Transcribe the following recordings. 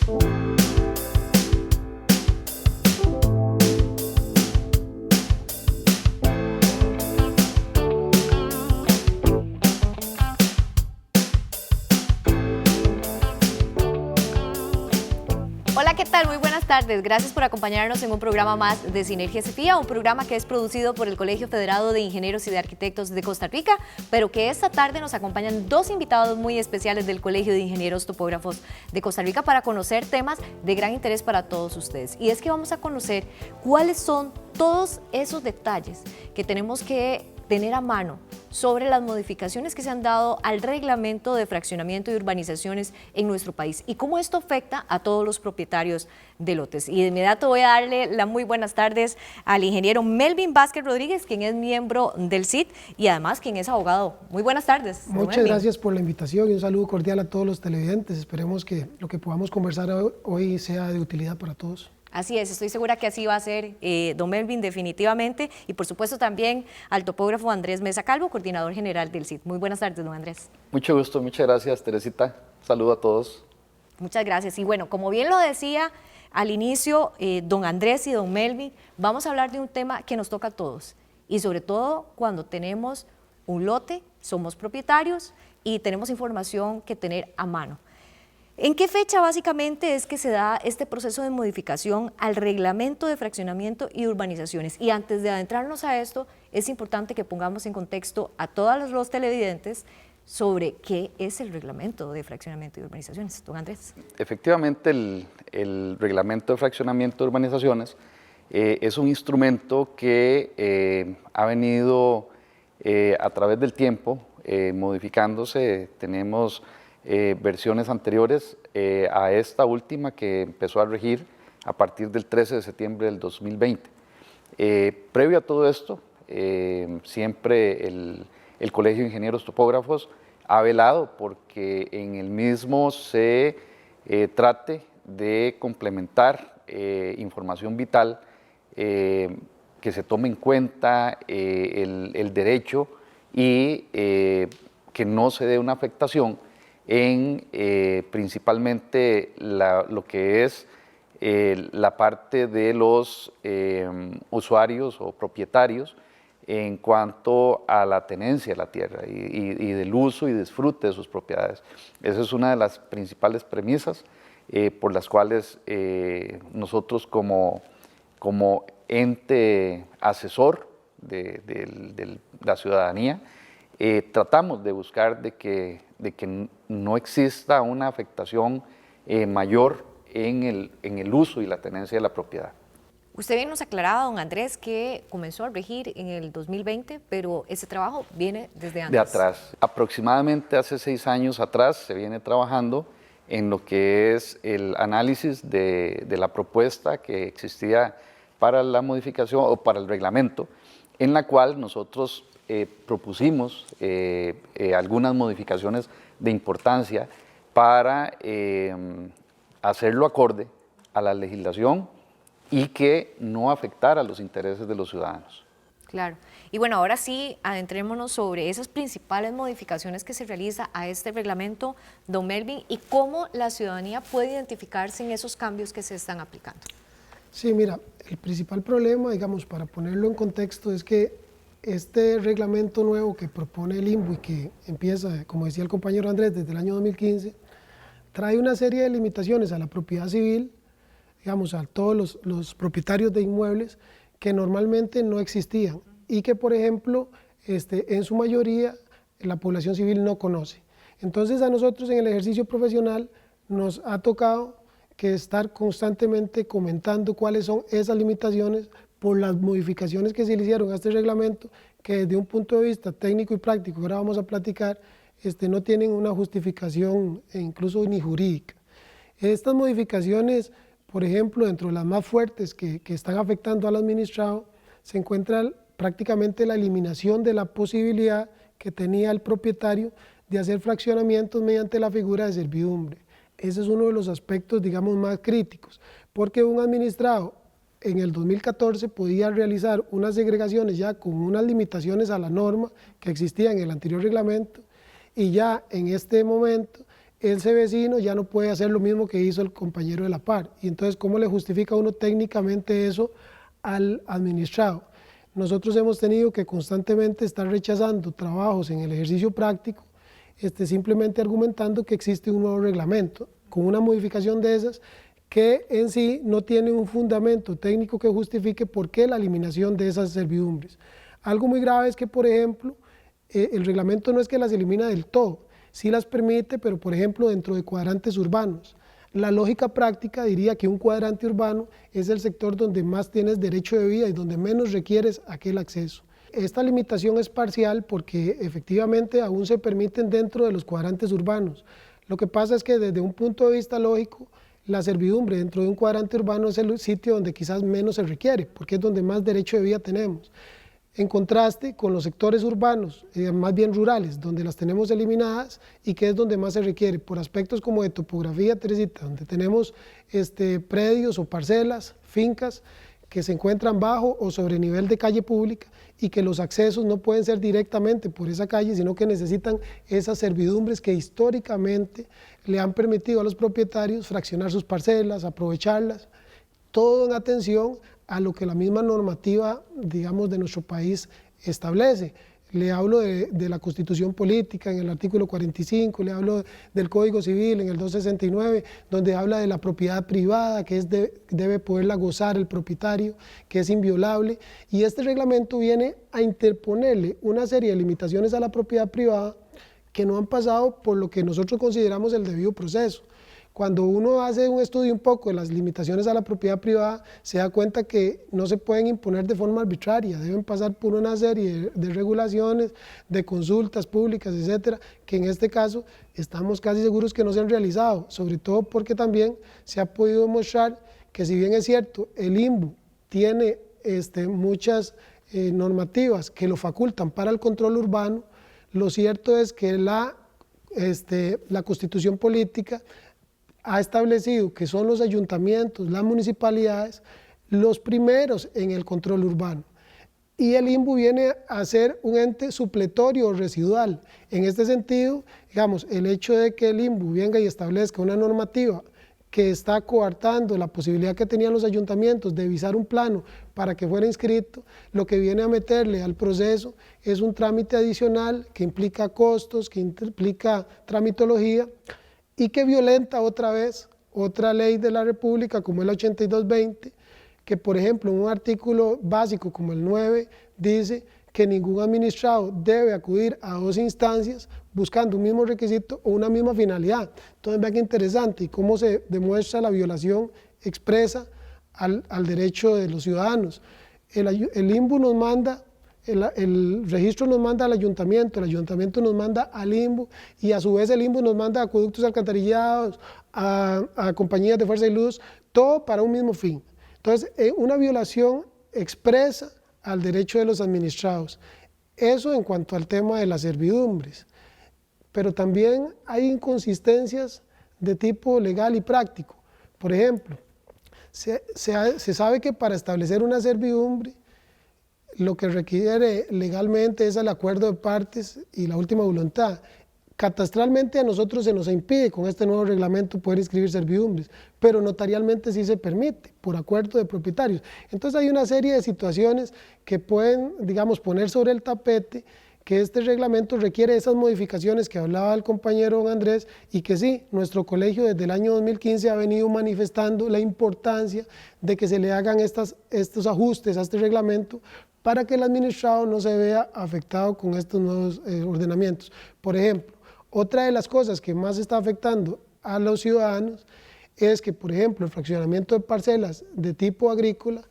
Hola, ¿qué tal? Muy buenas tardes. Gracias por acompañarnos en un programa más de Sinergia CEFIA, un programa que es producido por el Colegio Federado de Ingenieros y de Arquitectos de Costa Rica, pero que esta tarde nos acompañan dos invitados muy especiales del Colegio de Ingenieros Topógrafos de Costa Rica para conocer temas de gran interés para todos ustedes. Y es que vamos a conocer cuáles son todos esos detalles que tenemos que tener a mano sobre las modificaciones que se han dado al reglamento de fraccionamiento y urbanizaciones en nuestro país y cómo esto afecta a todos los propietarios de lotes. Y de inmediato voy a darle las muy buenas tardes al ingeniero Melvin Vázquez Rodríguez, quien es miembro del CID y además quien es abogado. Muy buenas tardes. Muchas gracias por la invitación y un saludo cordial a todos los televidentes. Esperemos que lo que podamos conversar hoy sea de utilidad para todos. Así es, estoy segura que así va a ser, don Melvin, definitivamente, y por supuesto también al topógrafo Andrés Mesa Calvo, coordinador general del CID. Muy buenas tardes, don Andrés. Mucho gusto, muchas gracias, Teresita. Saludo a todos. Muchas gracias. Y bueno, como bien lo decía al inicio don Andrés y don Melvin, vamos a hablar de un tema que nos toca a todos, y sobre todo cuando tenemos un lote, somos propietarios y tenemos información que tener a mano. ¿En qué fecha básicamente es que se da este proceso de modificación al reglamento de fraccionamiento y urbanizaciones? Y antes de adentrarnos a esto, es importante que pongamos en contexto a todos los televidentes sobre qué es el reglamento de fraccionamiento y urbanizaciones. Don Andrés. Efectivamente, el reglamento de fraccionamiento y urbanizaciones es un instrumento que ha venido a través del tiempo modificándose. Tenemos versiones anteriores a esta última que empezó a regir a partir del 13 de septiembre del 2020. Previo a todo esto, siempre el Colegio de Ingenieros Topógrafos ha velado porque en el mismo se trate de complementar información vital, que se tome en cuenta el derecho y que no se dé una afectación en principalmente lo que es la parte de los usuarios o propietarios en cuanto a la tenencia de la tierra y del uso y disfrute de sus propiedades. Esa es una de las principales premisas por las cuales nosotros como ente asesor de la ciudadanía tratamos de buscar de que no exista una afectación mayor en el uso y la tenencia de la propiedad. Usted bien nos aclaraba, don Andrés, que comenzó a regir en el 2020, pero ese trabajo viene desde antes. De atrás. Aproximadamente hace 6 años atrás se viene trabajando en lo que es el análisis de la propuesta que existía para la modificación o para el reglamento, en la cual nosotros propusimos algunas modificaciones de importancia para hacerlo acorde a la legislación y que no afectara los intereses de los ciudadanos. Claro. Y bueno, ahora sí, adentrémonos sobre esas principales modificaciones que se realiza a este reglamento, don Melvin, y cómo la ciudadanía puede identificarse en esos cambios que se están aplicando. Sí, mira, el principal problema, digamos, para ponerlo en contexto, es que este reglamento nuevo que propone el INVU y que empieza, como decía el compañero Andrés, desde el año 2015, trae una serie de limitaciones a la propiedad civil, digamos, a todos los propietarios de inmuebles que normalmente no existían y que, por ejemplo, en su mayoría la población civil no conoce. Entonces a nosotros en el ejercicio profesional nos ha tocado que estar constantemente comentando cuáles son esas limitaciones por las modificaciones que se le hicieron a este reglamento, que desde un punto de vista técnico y práctico, que ahora vamos a platicar, no tienen una justificación incluso ni jurídica. Estas modificaciones, por ejemplo, dentro de las más fuertes que están afectando al administrado, se encuentra prácticamente la eliminación de la posibilidad que tenía el propietario de hacer fraccionamientos mediante la figura de servidumbre. Ese es uno de los aspectos, digamos, más críticos, porque un administrado en el 2014 podía realizar unas segregaciones ya con unas limitaciones a la norma que existía en el anterior reglamento, y ya en este momento ese vecino ya no puede hacer lo mismo que hizo el compañero de la par. Y entonces, ¿cómo le justifica uno técnicamente eso al administrado? Nosotros hemos tenido que constantemente estar rechazando trabajos en el ejercicio práctico, simplemente argumentando que existe un nuevo reglamento, con una modificación de esas que en sí no tiene un fundamento técnico que justifique por qué la eliminación de esas servidumbres. Algo muy grave es que, por ejemplo, el reglamento no es que las elimina del todo, sí las permite, pero por ejemplo dentro de cuadrantes urbanos. La lógica práctica diría que un cuadrante urbano es el sector donde más tienes derecho de vía y donde menos requieres aquel acceso. Esta limitación es parcial porque efectivamente aún se permiten dentro de los cuadrantes urbanos. Lo que pasa es que desde un punto de vista lógico, la servidumbre dentro de un cuadrante urbano es el sitio donde quizás menos se requiere, porque es donde más derecho de vía tenemos. En contraste con los sectores urbanos, más bien rurales, donde las tenemos eliminadas y que es donde más se requiere, por aspectos como de topografía, Teresita, donde tenemos predios o parcelas, fincas, que se encuentran bajo o sobre nivel de calle pública y que los accesos no pueden ser directamente por esa calle, sino que necesitan esas servidumbres que históricamente le han permitido a los propietarios fraccionar sus parcelas, aprovecharlas, todo en atención a lo que la misma normativa, digamos, de nuestro país establece. Le hablo de la Constitución Política en el artículo 45, le hablo del Código Civil en el 269, donde habla de la propiedad privada, que debe poderla gozar el propietario, que es inviolable, y este reglamento viene a interponerle una serie de limitaciones a la propiedad privada que no han pasado por lo que nosotros consideramos el debido proceso. Cuando uno hace un estudio un poco de las limitaciones a la propiedad privada, se da cuenta que no se pueden imponer de forma arbitraria, deben pasar por una serie de regulaciones, de consultas públicas, etcétera, que en este caso estamos casi seguros que no se han realizado, sobre todo porque también se ha podido demostrar que, si bien es cierto, el INVU tiene muchas normativas que lo facultan para el control urbano, lo cierto es que la Constitución Política ha establecido que son los ayuntamientos, las municipalidades, los primeros en el control urbano. Y el INVU viene a ser un ente supletorio o residual. En este sentido, digamos, el hecho de que el INVU venga y establezca una normativa que está coartando la posibilidad que tenían los ayuntamientos de visar un plano para que fuera inscrito, lo que viene a meterle al proceso es un trámite adicional que implica costos, que implica tramitología, y que violenta otra vez otra ley de la República como es la 8220, que por ejemplo en un artículo básico como el 9 dice que ningún administrado debe acudir a dos instancias buscando un mismo requisito o una misma finalidad. Entonces vean qué interesante y cómo se demuestra la violación expresa al derecho de los ciudadanos. El INVU nos manda, el registro nos manda al ayuntamiento, el ayuntamiento nos manda al INVU y a su vez el INVU nos manda a acueductos alcantarillados, a compañías de fuerza y luz, todo para un mismo fin. Entonces, una violación expresa al derecho de los administrados. Eso en cuanto al tema de las servidumbres. Pero también hay inconsistencias de tipo legal y práctico. Por ejemplo, se sabe que para establecer una servidumbre, lo que requiere legalmente es el acuerdo de partes y la última voluntad. Catastralmente a nosotros se nos impide con este nuevo reglamento poder inscribir servidumbres, pero notarialmente sí se permite, por acuerdo de propietarios. Entonces hay una serie de situaciones que pueden, digamos, poner sobre el tapete que este reglamento requiere esas modificaciones que hablaba el compañero don Andrés y que sí, nuestro colegio desde el año 2015 ha venido manifestando la importancia de que se le hagan estos ajustes a este reglamento para que el administrado no se vea afectado con estos nuevos ordenamientos. Por ejemplo, otra de las cosas que más está afectando a los ciudadanos es que, por ejemplo, el fraccionamiento de parcelas de tipo agrícola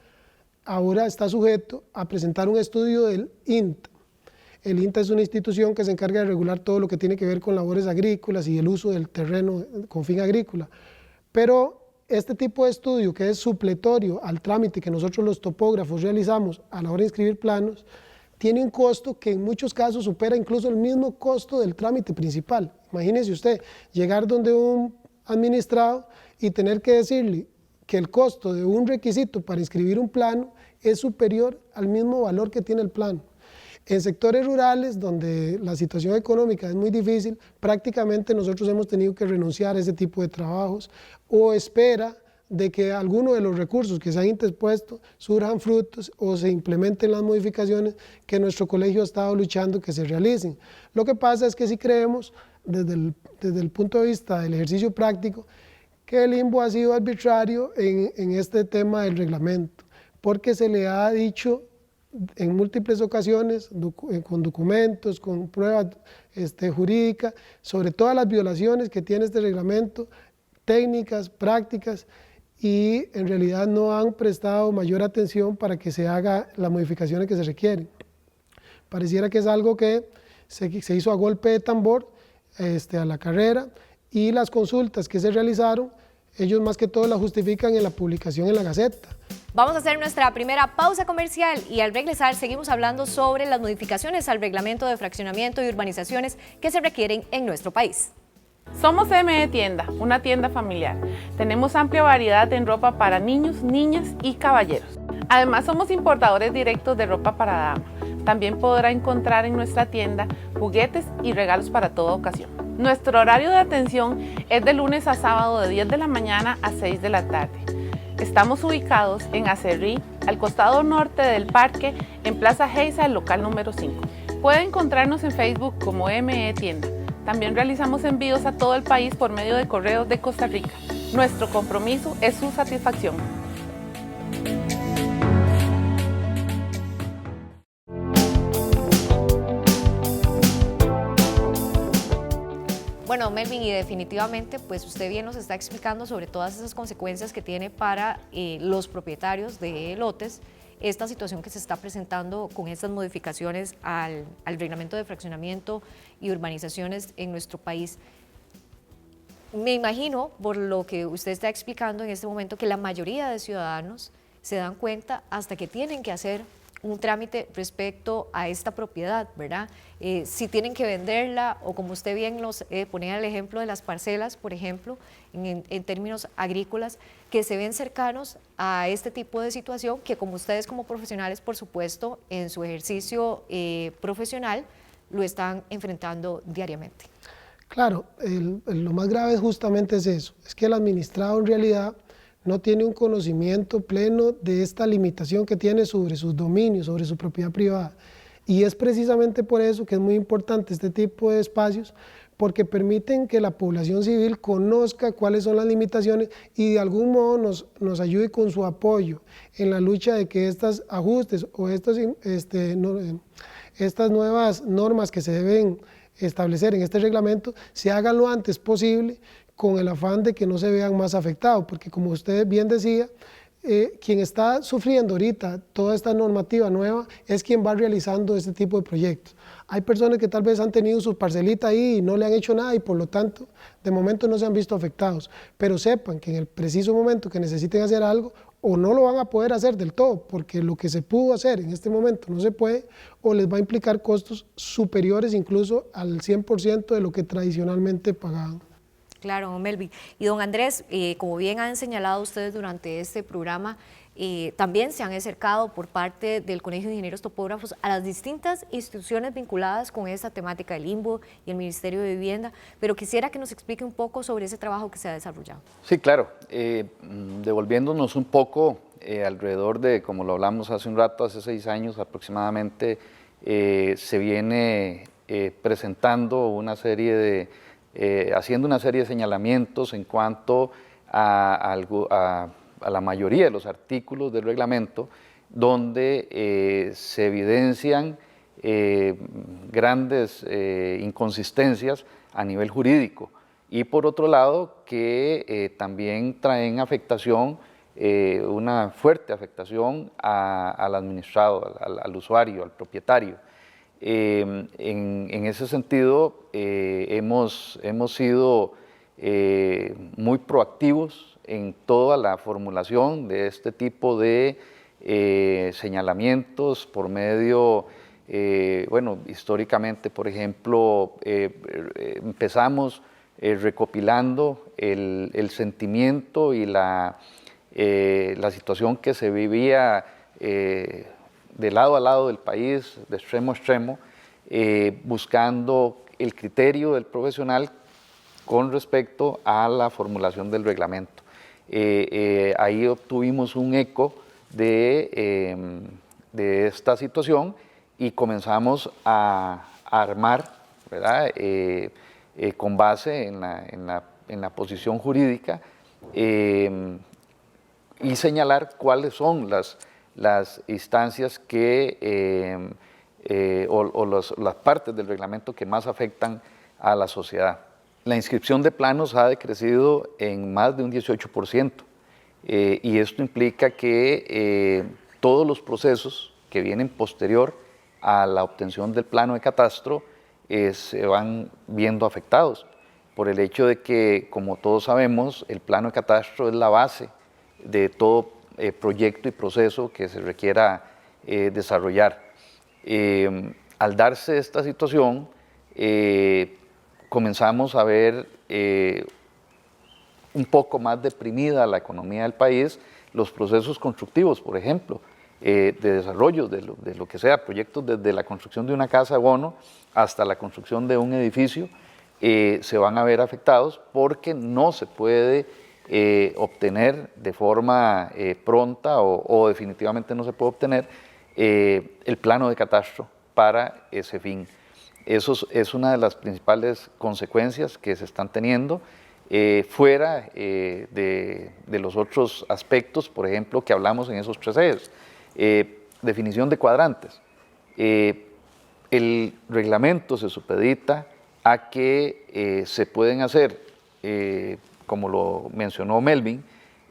ahora está sujeto a presentar un estudio del INTA. El INTA es una institución que se encarga de regular todo lo que tiene que ver con labores agrícolas y el uso del terreno con fin agrícola. Pero este tipo de estudio, que es supletorio al trámite que nosotros los topógrafos realizamos a la hora de inscribir planos, tiene un costo que en muchos casos supera incluso el mismo costo del trámite principal. Imagínese usted llegar donde un administrado y tener que decirle que el costo de un requisito para inscribir un plano es superior al mismo valor que tiene el plano. En sectores rurales, donde la situación económica es muy difícil, prácticamente nosotros hemos tenido que renunciar a ese tipo de trabajos o espera de que alguno de los recursos que se han interpuesto surjan frutos o se implementen las modificaciones que nuestro colegio ha estado luchando que se realicen. Lo que pasa es que sí creemos, desde el punto de vista del ejercicio práctico, que el INVU ha sido arbitrario en este tema del reglamento, porque se le ha dicho en múltiples ocasiones, con documentos, con pruebas jurídicas, sobre todas las violaciones que tiene este reglamento, técnicas, prácticas, y en realidad no han prestado mayor atención para que se hagan las modificaciones que se requieren. Pareciera que es algo que se hizo a golpe de tambor a la carrera, y las consultas que se realizaron, ellos más que todo la justifican en la publicación en la Gaceta. Vamos a hacer nuestra primera pausa comercial y al regresar seguimos hablando sobre las modificaciones al reglamento de fraccionamiento y urbanizaciones que se requieren en nuestro país. Somos ME Tienda, una tienda familiar. Tenemos amplia variedad en ropa para niños, niñas y caballeros. Además somos importadores directos de ropa para dama. También podrá encontrar en nuestra tienda juguetes y regalos para toda ocasión. Nuestro horario de atención es de lunes a sábado de 10 de la mañana a 6 de la tarde. Estamos ubicados en Acerrí, al costado norte del parque, en Plaza Geisa, el local número 5. Puede encontrarnos en Facebook como ME Tienda. También realizamos envíos a todo el país por medio de correos de Costa Rica. Nuestro compromiso es su satisfacción. Bueno, Melvin, y definitivamente, pues usted bien nos está explicando sobre todas esas consecuencias que tiene para los propietarios de lotes esta situación que se está presentando con estas modificaciones al reglamento de fraccionamiento y urbanizaciones en nuestro país. Me imagino, por lo que usted está explicando en este momento, que la mayoría de ciudadanos se dan cuenta hasta que tienen que hacer un trámite respecto a esta propiedad, ¿verdad? Si tienen que venderla o como usted bien nos ponía el ejemplo de las parcelas, por ejemplo, en términos agrícolas, que se ven cercanos a este tipo de situación que como ustedes como profesionales, por supuesto, en su ejercicio profesional, lo están enfrentando diariamente. Claro, lo más grave justamente es eso, es que el administrado en realidad no tiene un conocimiento pleno de esta limitación que tiene sobre sus dominios, sobre su propiedad privada. Y es precisamente por eso que es muy importante este tipo de espacios, porque permiten que la población civil conozca cuáles son las limitaciones y de algún modo nos ayude con su apoyo en la lucha de que estos ajustes o estas nuevas normas que se deben establecer en este reglamento se hagan lo antes posible, con el afán de que no se vean más afectados, porque como usted bien decía, quien está sufriendo ahorita toda esta normativa nueva es quien va realizando este tipo de proyectos. Hay personas que tal vez han tenido su parcelita ahí y no le han hecho nada y por lo tanto de momento no se han visto afectados, pero sepan que en el preciso momento que necesiten hacer algo o no lo van a poder hacer del todo porque lo que se pudo hacer en este momento no se puede o les va a implicar costos superiores incluso al 100% de lo que tradicionalmente pagaban. Claro, Melvin. Y don Andrés, como bien han señalado ustedes durante este programa, también se han acercado por parte del Colegio de Ingenieros Topógrafos a las distintas instituciones vinculadas con esta temática del INVU y el Ministerio de Vivienda, pero quisiera que nos explique un poco sobre ese trabajo que se ha desarrollado. Sí, claro. Devolviéndonos un poco alrededor de, como lo hablamos hace un rato, hace 6 años aproximadamente, se viene presentando una serie de haciendo una serie de señalamientos en cuanto a la mayoría de los artículos del reglamento, donde se evidencian grandes inconsistencias a nivel jurídico y por otro lado que también traen afectación, una fuerte afectación al administrado, al usuario, al propietario. En ese sentido, hemos sido muy proactivos en toda la formulación de este tipo de señalamientos por medio, bueno, históricamente, por ejemplo, empezamos recopilando el sentimiento y la situación que se vivía de lado a lado del país, de extremo a extremo, buscando el criterio del profesional con respecto a la formulación del reglamento. Ahí obtuvimos un eco de esta situación y comenzamos a armar, ¿verdad? Con base en la posición jurídica y señalar cuáles son las instancias que, las partes del reglamento que más afectan a la sociedad. La inscripción de planos ha decrecido en más de un 18%, y esto implica que todos los procesos que vienen posterior a la obtención del plano de catastro se van viendo afectados por el hecho de que, como todos sabemos, el plano de catastro es la base de todo proyecto y proceso que se requiera desarrollar. Al darse esta situación, comenzamos a ver un poco más deprimida la economía del país, los procesos constructivos, por ejemplo, de desarrollo de lo que sea, proyectos desde la construcción de una casa de bono hasta la construcción de un edificio, se van a ver afectados porque no se puede obtener de forma pronta o definitivamente no se puede obtener el plano de catastro para ese fin. Eso es una de las principales consecuencias que se están teniendo, fuera de los otros aspectos, por ejemplo, que hablamos en esos 3 ejes. Definición de cuadrantes. El reglamento se supedita a que se pueden hacer, como lo mencionó Melvin,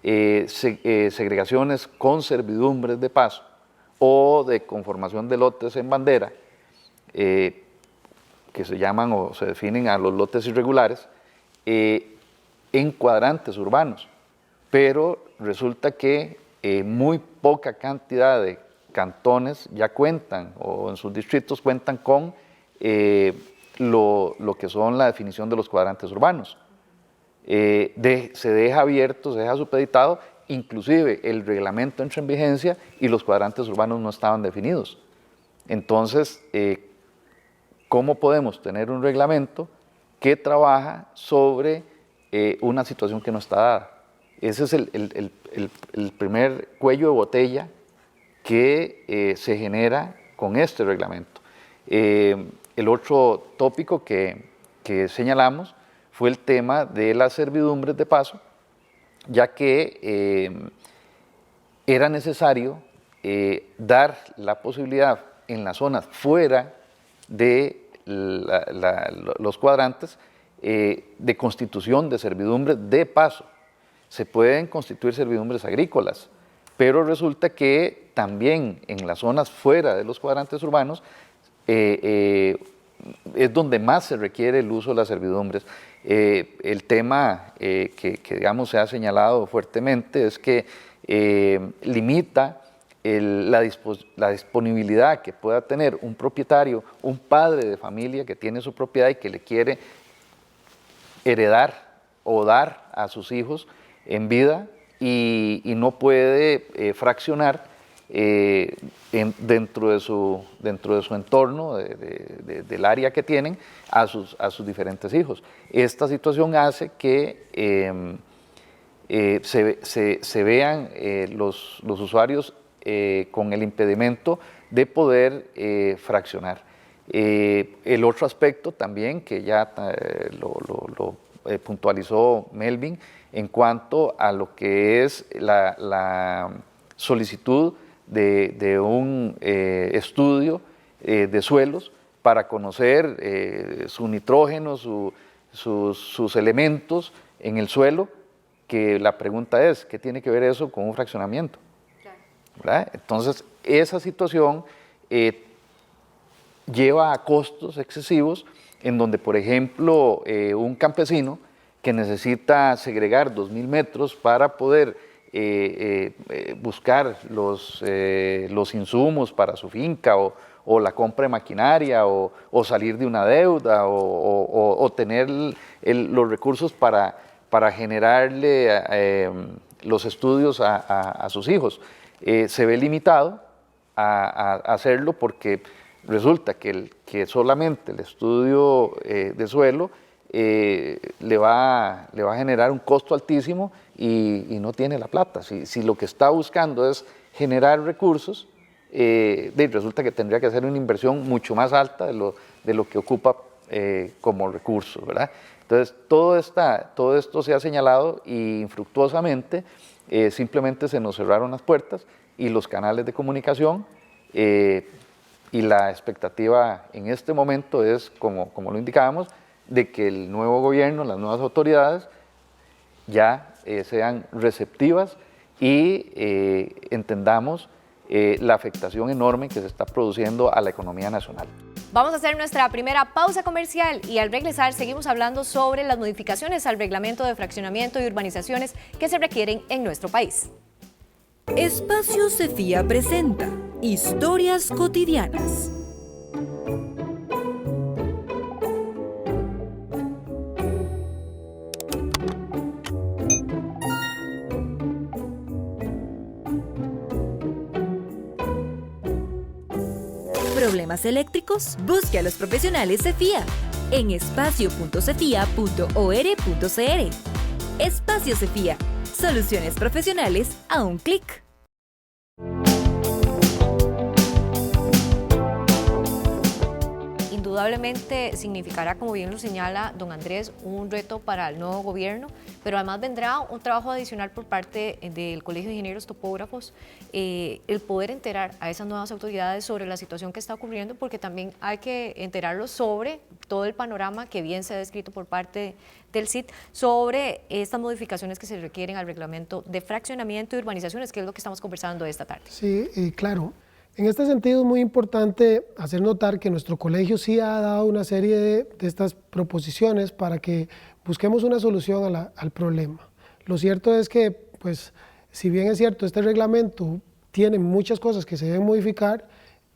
segregaciones con servidumbres de paso o de conformación de lotes en bandera, que se llaman o se definen a los lotes irregulares, en cuadrantes urbanos. Pero resulta que muy poca cantidad de cantones ya cuentan, o en sus distritos cuentan con lo que son la definición de los cuadrantes urbanos. Se deja abierto, se deja supeditado, inclusive el reglamento entra en vigencia y los cuadrantes urbanos no estaban definidos. Entonces, ¿cómo podemos tener un reglamento que trabaja sobre una situación que no está dada? Ese es el primer cuello de botella que se genera con este reglamento. El otro tópico que señalamos fue el tema de las servidumbres de paso, ya que era necesario dar la posibilidad en las zonas fuera de los cuadrantes de constitución de servidumbres de paso. Se pueden constituir servidumbres agrícolas, pero resulta que también en las zonas fuera de los cuadrantes urbanos es donde más se requiere el uso de las servidumbres. El tema que digamos se ha señalado fuertemente es que limita la disponibilidad que pueda tener un propietario, un padre de familia que tiene su propiedad y que le quiere heredar o dar a sus hijos en vida y no puede fraccionar dentro de su entorno, del área que tienen, a sus diferentes hijos. Esta situación hace que se vean los usuarios con el impedimento de poder fraccionar. El otro aspecto también que ya lo puntualizó Melvin en cuanto a lo que es la solicitud de un estudio de suelos para conocer su nitrógeno, sus elementos en el suelo, que la pregunta es, ¿qué tiene que ver eso con un fraccionamiento? ¿Verdad? Entonces, esa situación lleva a costos excesivos en donde, por ejemplo, un campesino que necesita segregar 2.000 metros para poder buscar los insumos para su finca o la compra de maquinaria o salir de una deuda o tener los recursos para generarle los estudios a sus hijos. Se ve limitado a hacerlo porque resulta que solamente el estudio de suelo le va a generar un costo altísimo y no tiene la plata. Si lo que está buscando es generar recursos, resulta que tendría que hacer una inversión mucho más alta de lo que ocupa como recurso, ¿verdad? Entonces, todo esto se ha señalado y infructuosamente simplemente se nos cerraron las puertas y los canales de comunicación, y la expectativa en este momento es, como lo indicábamos, de que el nuevo gobierno, las nuevas autoridades ya sean receptivas y entendamos la afectación enorme que se está produciendo a la economía nacional. Vamos a hacer nuestra primera pausa comercial y al regresar seguimos hablando sobre las modificaciones al reglamento de fraccionamiento y urbanizaciones que se requieren en nuestro país. Espacio Cefía presenta Historias Cotidianas. ¿Problemas eléctricos? Busque a los profesionales Cefía en espacio.cefía.or.cr. Espacio Cefía. Soluciones profesionales a un clic. Indudablemente significará, como bien lo señala don Andrés, un reto para el nuevo gobierno, pero además vendrá un trabajo adicional por parte del Colegio de Ingenieros Topógrafos, el poder enterar a esas nuevas autoridades sobre la situación que está ocurriendo, porque también hay que enterarlos sobre todo el panorama que bien se ha descrito por parte del CIT sobre estas modificaciones que se requieren al reglamento de fraccionamiento y urbanizaciones, que es lo que estamos conversando esta tarde. Sí, claro. En este sentido es muy importante hacer notar que nuestro colegio sí ha dado una serie de estas proposiciones para que busquemos una solución al problema. Lo cierto es que, pues, si bien es cierto, este reglamento tiene muchas cosas que se deben modificar,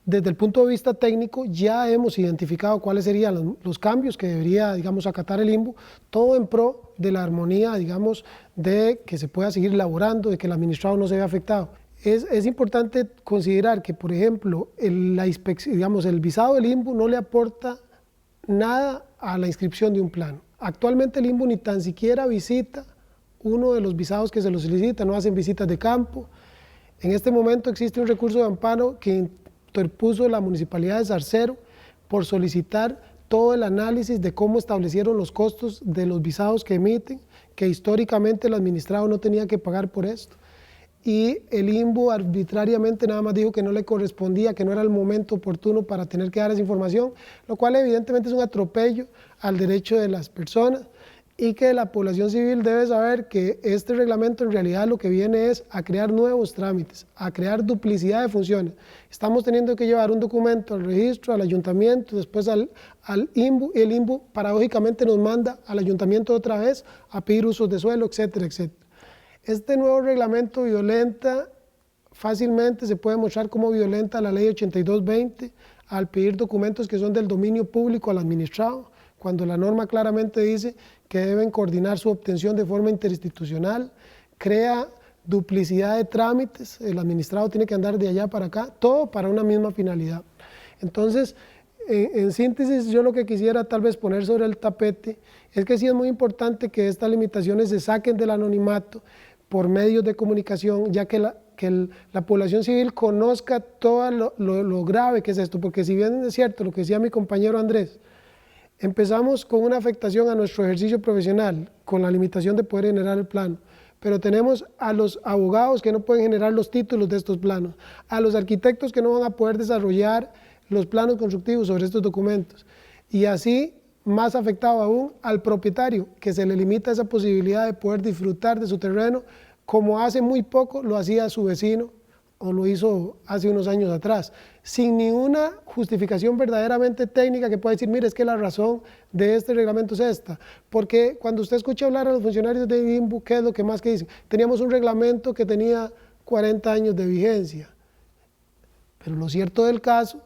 desde el punto de vista técnico ya hemos identificado cuáles serían los cambios que debería, digamos, acatar el INBU, todo en pro de la armonía, digamos, de que se pueda seguir laborando, de que el administrado no se vea afectado. Es importante considerar que, por ejemplo, el visado del INBU no le aporta nada a la inscripción de un plano. Actualmente el INBU ni tan siquiera visita uno de los visados que se lo solicita, no hacen visitas de campo. En este momento existe un recurso de amparo que interpuso la Municipalidad de Zarcero por solicitar todo el análisis de cómo establecieron los costos de los visados que emiten, que históricamente el administrado no tenía que pagar por esto. Y el INBU arbitrariamente nada más dijo que no le correspondía, que no era el momento oportuno para tener que dar esa información, lo cual evidentemente es un atropello al derecho de las personas y que la población civil debe saber que este reglamento en realidad lo que viene es a crear nuevos trámites, a crear duplicidad de funciones. Estamos teniendo que llevar un documento al registro, al ayuntamiento, después al INBU, y el INBU paradójicamente nos manda al ayuntamiento otra vez a pedir usos de suelo, etcétera, etcétera. Este nuevo reglamento fácilmente se puede mostrar como violenta la ley 8220 al pedir documentos que son del dominio público al administrado, cuando la norma claramente dice que deben coordinar su obtención de forma interinstitucional, crea duplicidad de trámites, el administrado tiene que andar de allá para acá, todo para una misma finalidad. Entonces, en síntesis, yo lo que quisiera tal vez poner sobre el tapete es que sí es muy importante que estas limitaciones se saquen del anonimato por medios de comunicación, ya que la población civil conozca todo lo grave que es esto, porque si bien es cierto lo que decía mi compañero Andrés, empezamos con una afectación a nuestro ejercicio profesional, con la limitación de poder generar el plano, pero tenemos a los abogados que no pueden generar los títulos de estos planos, a los arquitectos que no van a poder desarrollar los planos constructivos sobre estos documentos, y así, más afectado aún, al propietario, que se le limita esa posibilidad de poder disfrutar de su terreno, como hace muy poco lo hacía su vecino, o lo hizo hace unos años atrás, sin ninguna justificación verdaderamente técnica que pueda decir, mire, es que la razón de este reglamento es esta, porque cuando usted escucha hablar a los funcionarios de INBU, ¿qué es lo que más que dicen? Teníamos un reglamento que tenía 40 años de vigencia, pero lo cierto del caso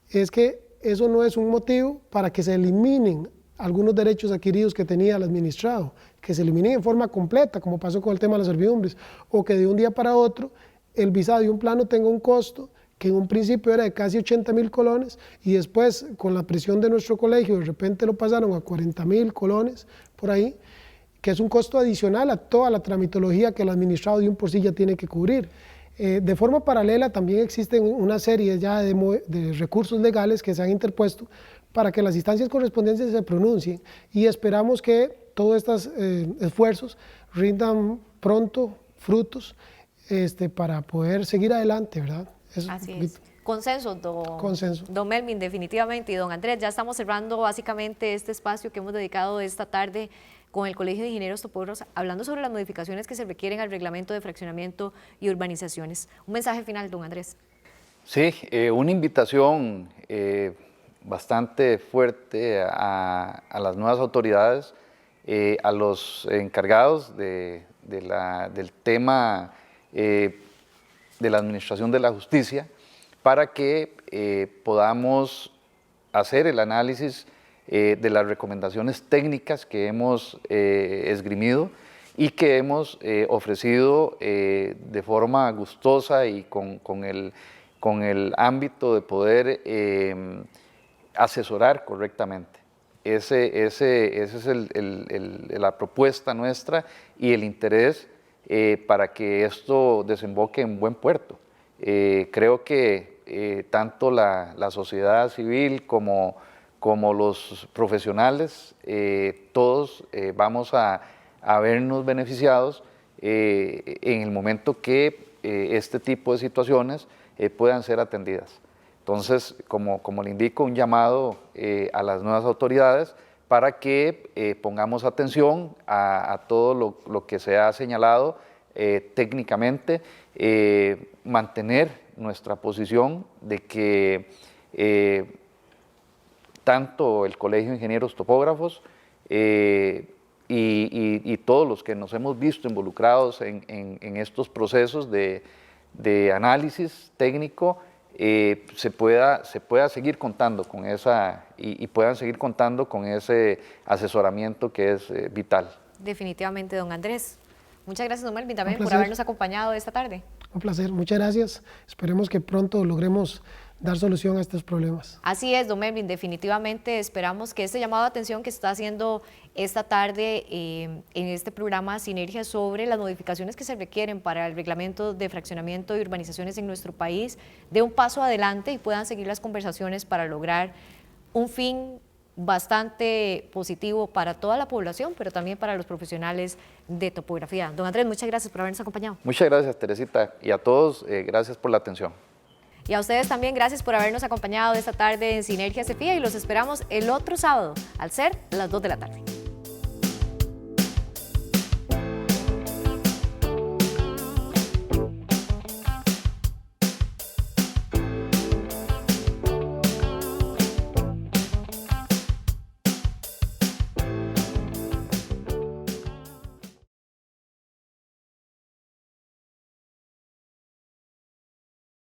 es que eso no es un motivo para que se eliminen algunos derechos adquiridos que tenía el administrado, que se eliminen en forma completa, como pasó con el tema de las servidumbres, o que de un día para otro el visado de un plano tenga un costo que en un principio era de casi 80.000 colones y después con la presión de nuestro colegio de repente lo pasaron a 40.000 colones por ahí, que es un costo adicional a toda la tramitología que el administrado de un por sí ya tiene que cubrir. De forma paralela también existen una serie ya de recursos legales que se han interpuesto para que las instancias correspondientes se pronuncien y esperamos que todos estos esfuerzos rindan pronto frutos para poder seguir adelante, ¿verdad? Así es. Consenso, don Melvin, definitivamente. Y don Andrés, ya estamos cerrando básicamente este espacio que hemos dedicado esta tarde con el Colegio de Ingenieros Topógrafos, hablando sobre las modificaciones que se requieren al reglamento de fraccionamiento y urbanizaciones. Un mensaje final, don Andrés. Sí, una invitación bastante fuerte a las nuevas autoridades, a los encargados del tema de la administración de la justicia, para que podamos hacer el análisis de las recomendaciones técnicas que hemos esgrimido y que hemos ofrecido de forma gustosa y con el ámbito de poder asesorar correctamente. Esa es la propuesta nuestra y el interés para que esto desemboque en buen puerto. Creo que tanto la sociedad civil como los profesionales, todos vamos a vernos beneficiados en el momento que este tipo de situaciones puedan ser atendidas. Entonces, como le indico, un llamado a las nuevas autoridades para que pongamos atención a todo lo que se ha señalado técnicamente, mantener nuestra posición de que tanto el Colegio de Ingenieros Topógrafos y todos los que nos hemos visto involucrados en estos procesos de análisis técnico, se pueda seguir contando con y puedan seguir contando con ese asesoramiento que es vital. Definitivamente, don Andrés. Muchas gracias, don Melvin, también por habernos acompañado esta tarde. Un placer, muchas gracias. Esperemos que pronto logremos dar solución a estos problemas. Así es, don Melvin, definitivamente esperamos que este llamado de atención que está haciendo esta tarde en este programa Sinergia sobre las modificaciones que se requieren para el reglamento de fraccionamiento y urbanizaciones en nuestro país dé un paso adelante y puedan seguir las conversaciones para lograr un fin bastante positivo para toda la población, pero también para los profesionales de topografía. Don Andrés, muchas gracias por habernos acompañado. Muchas gracias, Teresita, y a todos, gracias por la atención. Y a ustedes también, gracias por habernos acompañado esta tarde en Sinergia CEFIA y los esperamos el otro sábado, al ser las 2 de la tarde.